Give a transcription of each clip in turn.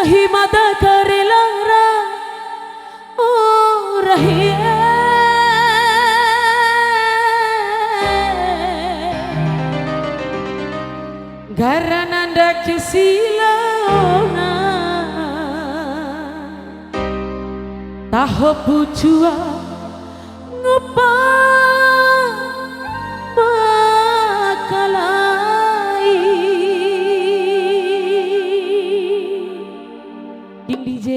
Rahimada karelara oh rahia garananda kesilona taho pujua ngupa makalai Ding DJ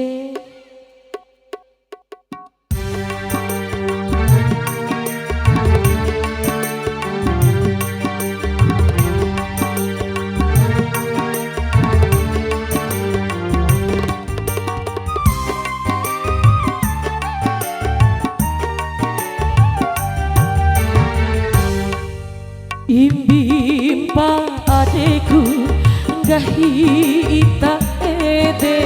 Imbimpa adekku gahi ita ede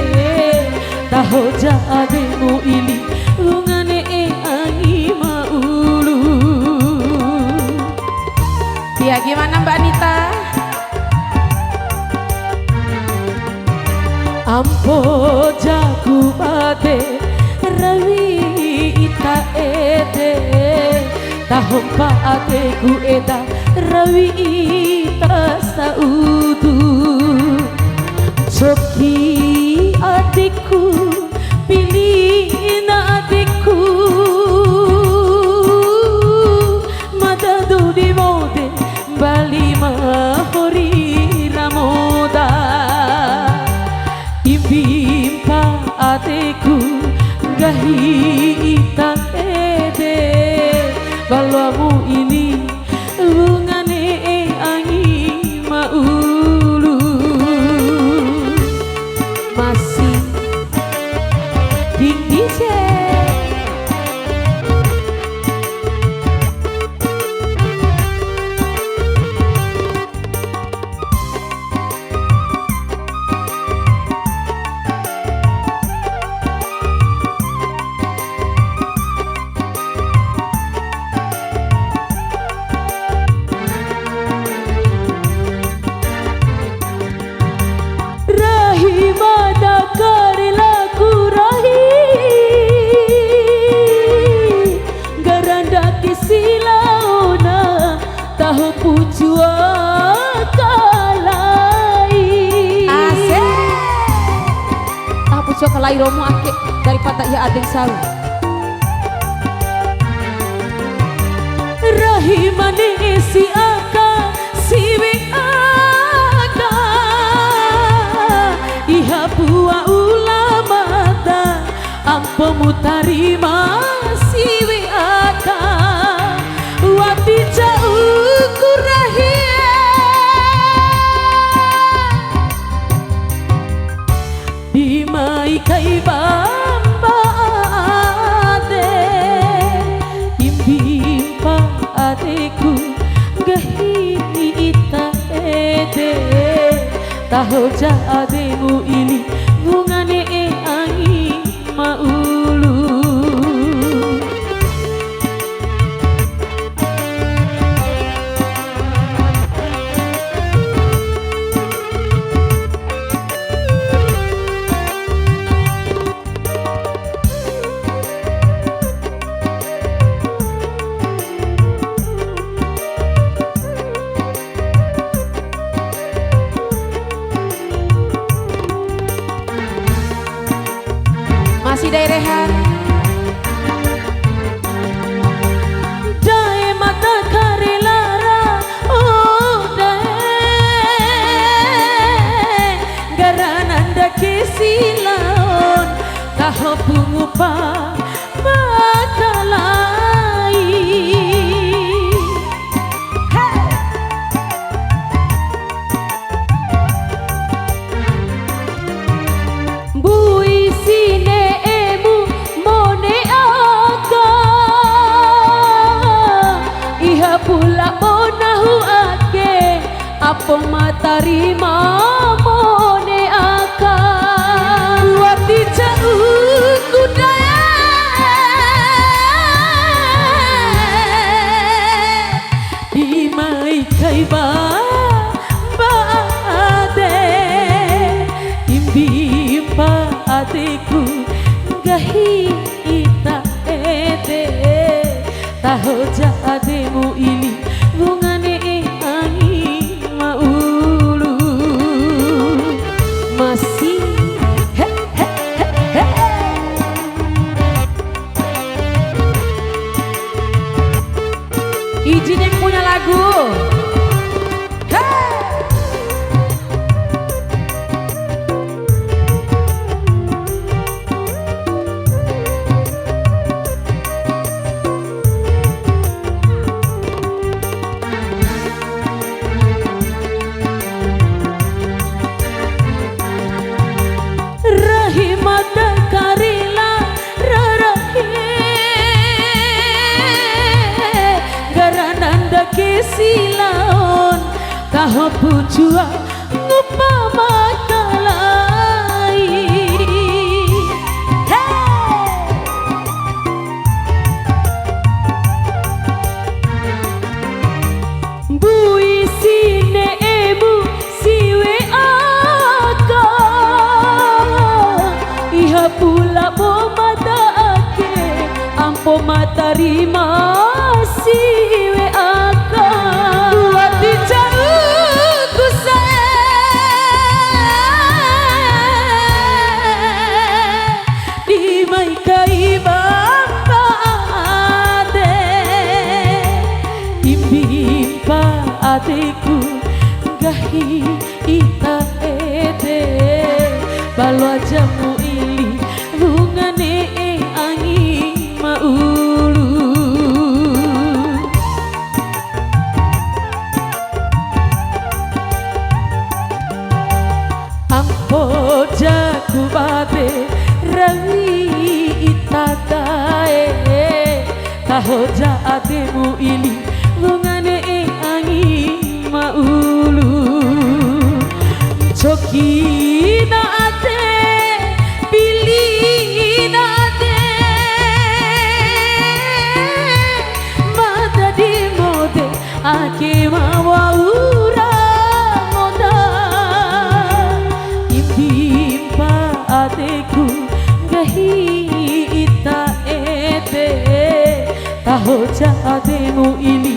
taho jademu ili ungane angi maulu. Ya gimana Mbak Anita? Ampo jagu bade rawi ita ede taho pa adekku eda rawi ita saudu Joki adikku pilih na adikku madadu di mode bali mahori ramoda Imbimpa adikku gahi ita ede balwamu ini ungane angi maulu masih Ding DJ Rahimada karilaku rahi garanda kisilauna tahu pujua kalai asik tahu pujua kalai romo ake daripada ya adeng salu Rahimane si aka siwi Iha bua ulamada ampo mutarima siwi aka wati jauku rahia dimai kai bamba ade imbimpa adeku gahi ita ede taho jademu ini bungane angi maulu masih daerehan dae mata karelara oh dae garananda kesilaon taho pungupa makalai bui sine pula bonahu ake apa matarima mone aka wati jauku daya dimai kai ba ade imbi pa tahu jademu ili bungane angin maulu masih he he he he. Izin yang punya lagu. Silaon taho pujua ngupa makalai bui sine ebu siwe aka iha pula bomata ake ampo matarima siwe aka adikku gahi ita ete balu ajamu ili bungane angin maulu ampo jaku bate rawi ita tae taho jademu ili bungane maulu coki na ate pilih na ate mata di mode ake mawaura moda impimpa ateku gahi ita ete taho jademu ili